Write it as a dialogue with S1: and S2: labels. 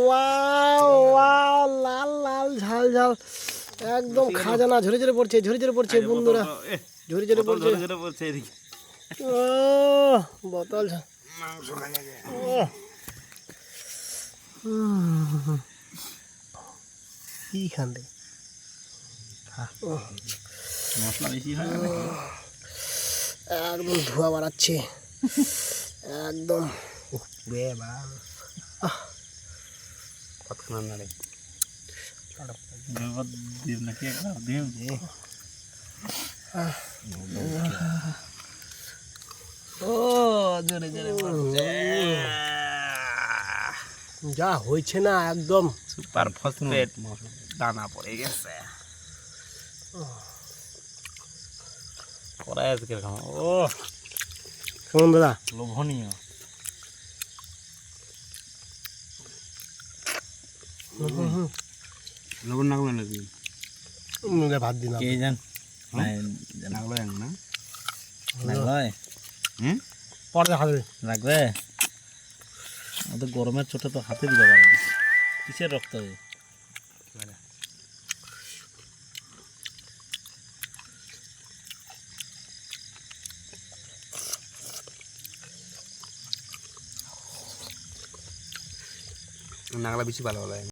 S1: Wow wow, লাল লাল ঝাল ঝাল একদম খাজানা। ঝরে ঝরে পড়ছে, ঝরে ঝরে পড়ছে বন্ধুরা, ঝরে ঝরে পড়ছে। ও বোতল কি খান্দে
S2: মশলা বেশি হয়
S1: একদম ধোঁয়া বাড়াচ্ছে একদম।
S2: কতক্ষণ নাড়ে দিব নাকি একবার দিব যে
S1: ও জোরে জোরে যা হয়েছে না একদম
S2: সুপার ফসফেট দানা পড়ে গেছে পড়ায় আজকে খাও। ও
S1: কেমন দাদা?
S2: লোভনীয়। লবণ নাগলো নাকি
S1: ভাত দিন
S2: কে জান নাগলো না নাগলয়
S1: পরে দেখা যাবে।
S2: লাগবে আমাদের গরমের চোটে তো হাতে দিতে পারে না। কিসের রক্ত নাগলা বেশি ভালো লাগে।